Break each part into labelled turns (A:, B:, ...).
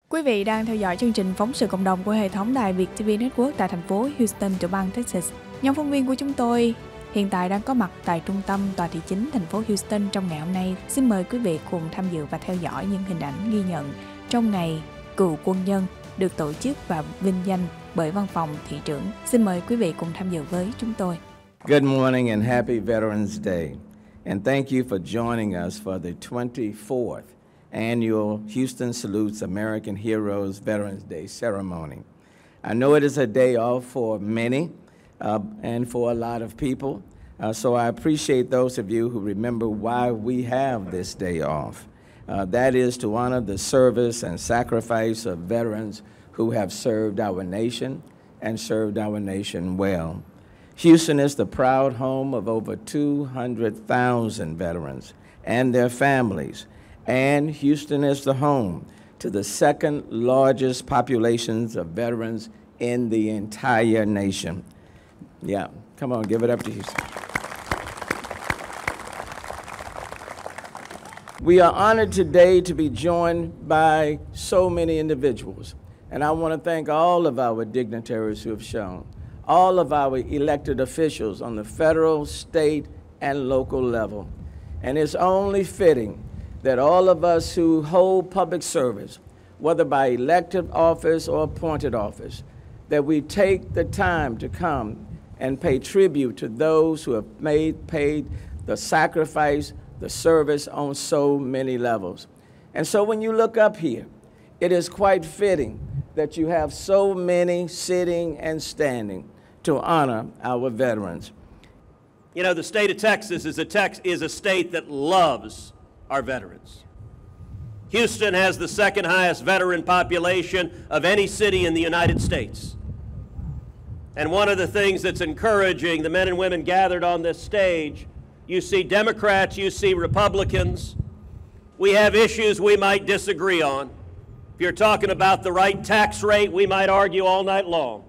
A: Quý vị đang theo dõi chương trình phóng sự cộng đồng của hệ thống đài VIETV Network tại thành phố Houston, tiểu bang Texas. Nhóm phóng viên của chúng tôi hiện tại đang có mặt tại trung tâm tòa thị chính thành phố Houston trong ngày hôm nay. Xin mời quý vị cùng tham dự và theo dõi những hình ảnh ghi nhận trong ngày cựu quân nhân được tổ chức và vinh danh bởi văn phòng thị trưởng. Xin mời quý vị cùng tham dự với chúng tôi.
B: Good morning and happy Veterans Day. And thank you for joining us for the 24th annual Houston Salutes American Heroes Veterans Day ceremony. I know it is a day off for many and for a lot of people, so I appreciate those of you who remember why we have this day off. That is to honor the service and sacrifice of veterans who have served our nation and served our nation well. Houston is the proud home of over 200,000 veterans and their families, and Houston is the home to the second largest populations of veterans in the entire nation. Yeah, come on, give it up to Houston. We are honored today to be joined by so many individuals, and I want to thank all of our dignitaries who have shown, all of our elected officials on the federal, state, and local level. And it's only fitting that all of us who hold public service, whether by elected office or appointed office, that we take the time to come and pay tribute to those who have paid the sacrifice, the service on so many levels. And so when you look up here, it is quite fitting that you have so many sitting and standing to honor our veterans.
C: You know, the state of Texas is a state that loves our veterans. Houston has the second highest veteran population of any city in the United States. And one of the things that's encouraging the men and women gathered on this stage, you see Democrats, you see Republicans. We have issues we might disagree on. If you're talking about the right tax rate, we might argue all night long.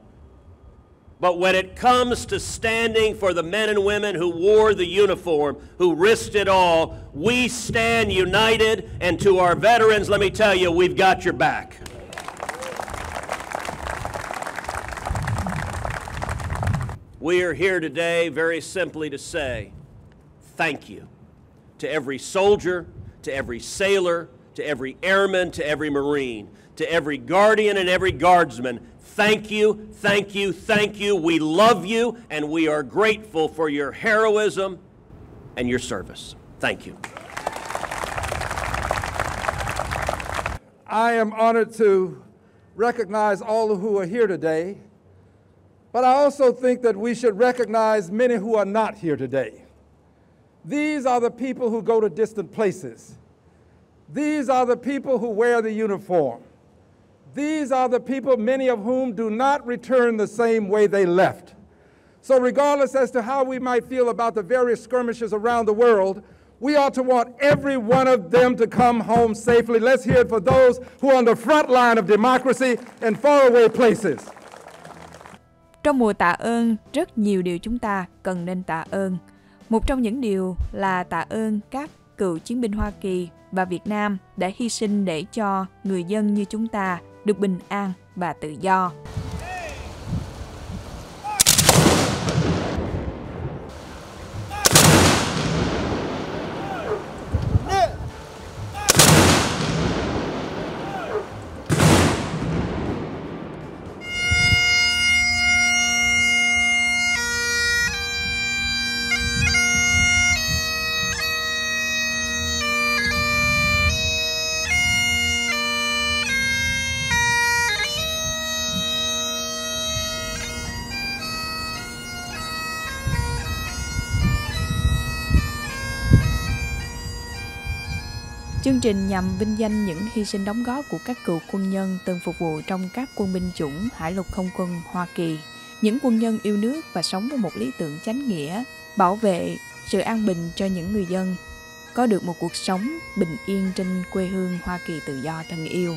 C: But when it comes to standing for the men and women who wore the uniform, who risked it all, we stand united, and to our veterans, let me tell you, we've got your back. We are here today very simply to say thank you to every soldier, to every sailor, to every airman, to every Marine, to every guardian and every guardsman. Thank you, thank you, thank you. We love you, and we are grateful for your heroism and your service. Thank you.
D: I am honored to recognize all who are here today, but I also think that we should recognize many who are not here today. These are the people who go to distant places. These are the people who wear the uniform. These are the people, many of whom do not return the same way they left. So regardless as to how we might feel about the various skirmishes around the world, we ought to want every one of them to come home safely. Let's hear it for those who are on the front line of democracy in faraway places.
A: Trong mùa tạ ơn, rất nhiều điều chúng ta cần nên tạ ơn. Một trong những điều là tạ ơn các cựu chiến binh Hoa Kỳ và Việt Nam đã hy sinh để cho người dân như chúng ta được bình an và tự do. Chương trình nhằm vinh danh những hy sinh đóng góp của các cựu quân nhân từng phục vụ trong các quân binh chủng Hải lục không quân Hoa Kỳ. Những quân nhân yêu nước và sống với một lý tưởng chánh nghĩa, bảo vệ sự an bình cho những người dân, có được một cuộc sống bình yên trên quê hương Hoa Kỳ tự do thân yêu.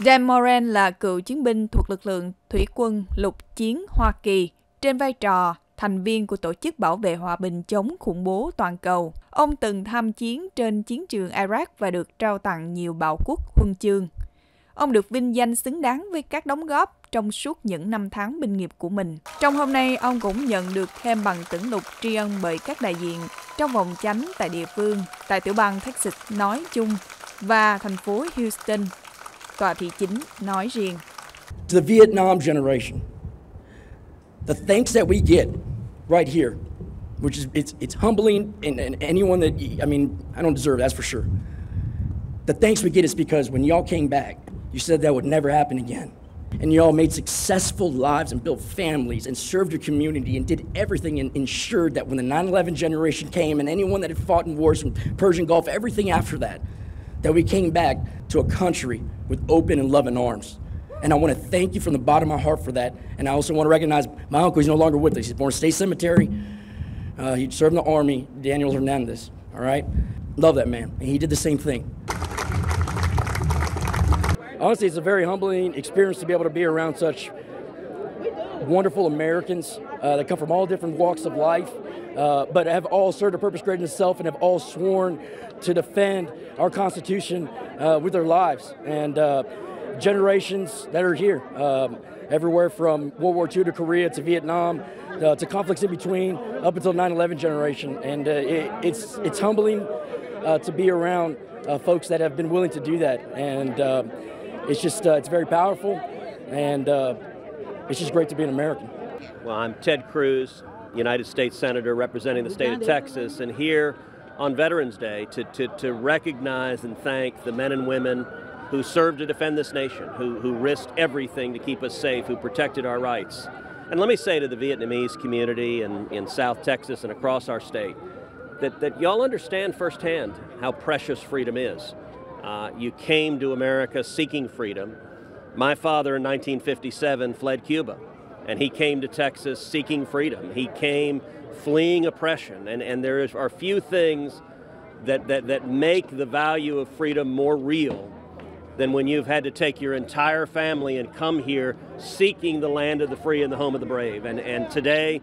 A: Dan Moran là cựu chiến binh thuộc lực lượng thủy quân lục chiến Hoa Kỳ trên vai trò thành viên của Tổ chức Bảo vệ Hòa bình chống khủng bố toàn cầu. Ông từng tham chiến trên chiến trường Iraq và được trao tặng nhiều bảo quốc huân chương. Ông được vinh danh xứng đáng với các đóng góp trong suốt những năm tháng binh nghiệp của mình. Trong hôm nay, ông cũng nhận được thêm bằng tưởng lục tri ân bởi các đại diện trong vòng chánh tại địa phương, tại tiểu bang Texas nói chung và thành phố Houston, tòa thị chính nói riêng.
E: To the Vietnam generation, the thanks that we get right here, which is it's humbling, and anyone that, I mean, I don't deserve, that's for sure. The thanks we get is because when y'all came back, you said that would never happen again. And y'all made successful lives and built families and served your community and did everything and ensured that when the 9/11 generation came and anyone that had fought in wars from Persian Gulf, everything after that we came back to a country with open and loving arms. And I want to thank you from the bottom of my heart for that. And I also want to recognize my uncle, he's no longer with us. He's born in State Cemetery. He served in the Army, Daniel Hernandez, all right? Love that man, and he did the same thing. Honestly, it's a very humbling experience to be able to be around such wonderful Americans that come from all different walks of life, but have all served a purpose greater than itself and have all sworn to defend our Constitution with their lives. And generations that are here, everywhere from World War II to Korea to Vietnam, to conflicts in between, up until 9/11 generation. And it's humbling to be around folks that have been willing to do that. And it's just, it's very powerful, and it's just great to be an American.
C: Well, I'm Ted Cruz, United States Senator representing the state of Texas, and here on Veterans Day to recognize and thank the men and women who served to defend this nation, who risked everything to keep us safe, who protected our rights. And let me say to the Vietnamese community in South Texas and across our state that y'all understand firsthand how precious freedom is. You came to America seeking freedom. My father in 1957 fled Cuba, and he came to Texas seeking freedom. He came fleeing oppression, and there are few things that make the value of freedom more real than when you've had to take your entire family and come here seeking the land of the free and the home of the brave. And today,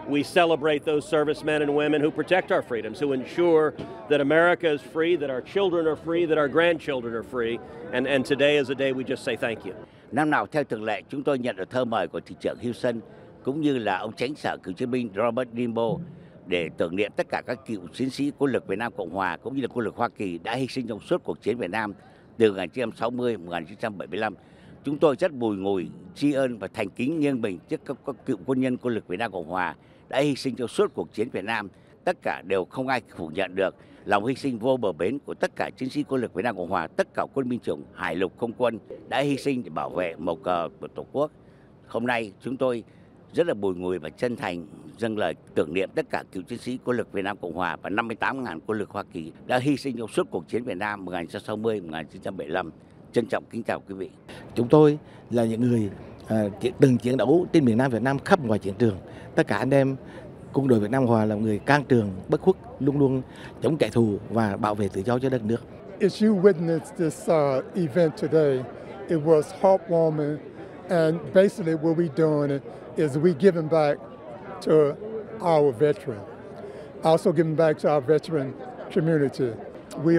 C: we celebrate those servicemen and women who protect our freedoms, who ensure that America is free, that our children are free, that our grandchildren are free. And today is a day we just say thank you.
F: Năm nào theo thường lệ, chúng tôi nhận được thơ mời của thị trưởng Houston cũng như là ông Chánh sở cựu chiến binh Robert Nimbo để tưởng niệm tất cả các cựu chiến sĩ quân lực Việt Nam Cộng Hòa cũng như là quân lực Hoa Kỳ đã hy sinh trong suốt cuộc chiến Việt Nam từ 1960-1975. Chúng tôi rất bùi ngùi, tri ân và thành kính nghiêng mình trước các cựu quân nhân quân lực Việt Nam Cộng Hòa đã hy sinh trong suốt cuộc chiến Việt Nam. Tất cả đều không ai phủ nhận được lòng hy sinh vô bờ bến của tất cả chiến sĩ quân lực Việt Nam Cộng Hòa, tất cả quân binh chủng, hải lục, không quân đã hy sinh để bảo vệ màu cờ của Tổ quốc. Hôm nay chúng tôi rất là bùi ngùi và chân thành dâng lời tưởng niệm tất cả cựu chiến sĩ quân lực Việt Nam Cộng Hòa và 58.000 quân lực Hoa Kỳ đã hy sinh trong suốt cuộc chiến Việt Nam 1960-1975. Trân trọng kính chào quý vị.
G: Chúng tôi là những người từng chiến đấu trên miền Nam Việt Nam khắp ngoài chiến trường. Tất cả anh em quân đội Việt Nam Hòa là người can trường, bất khuất, luôn luôn chống kẻ thù và bảo vệ tự do cho đất nước.
H: As you witnessed this event today, it was heartwarming, and basically what we're doing is we giving back to our veteran, also giving back to our veteran community. We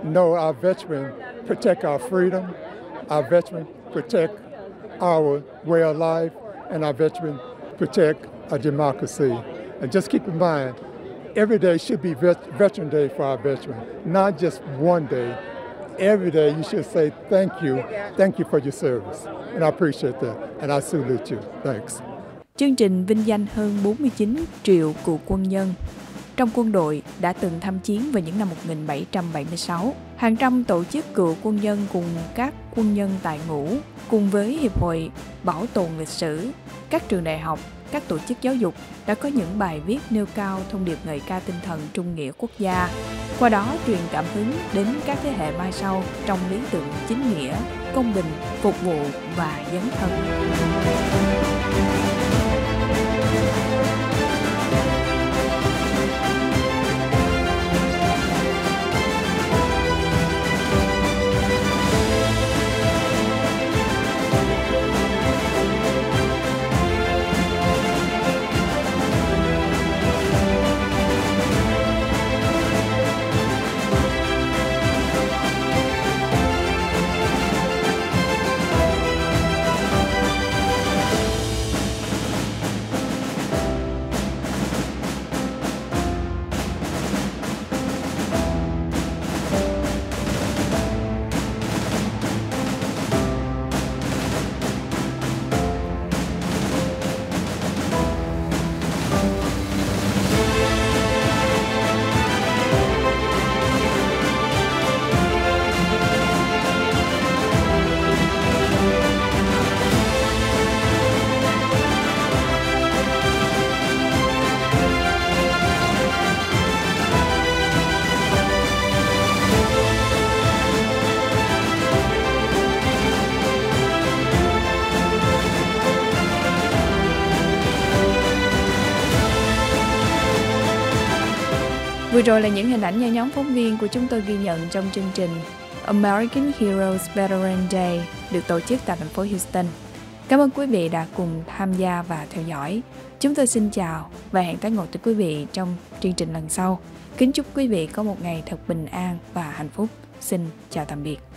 H: know our veteran protect our freedom, our veteran protect our way of life, and our veteran protect our democracy. And just keep in mind, every day should be Veteran Day for our veteran, not just one day. Every day you should say thank you for your service. And I appreciate that, and I salute you. Thanks.
A: Chương trình vinh danh hơn 49 triệu cựu quân nhân trong quân đội đã từng tham chiến vào những năm 1776. Hàng trăm tổ chức cựu quân nhân cùng các quân nhân tại ngũ, cùng với Hiệp hội Bảo tồn lịch sử, các trường đại học, các tổ chức giáo dục đã có những bài viết nêu cao thông điệp ngợi ca tinh thần trung nghĩa quốc gia. Qua đó truyền cảm hứng đến các thế hệ mai sau trong lý tưởng chính nghĩa, công bình, phục vụ và dấn thân. Vừa rồi là những hình ảnh do nhóm phóng viên của chúng tôi ghi nhận trong chương trình American Heroes Veteran Day được tổ chức tại thành phố Houston. Cảm ơn quý vị đã cùng tham gia và theo dõi. Chúng tôi xin chào và hẹn tái ngộ tới quý vị trong chương trình lần sau. Kính chúc quý vị có một ngày thật bình an và hạnh phúc. Xin chào tạm biệt.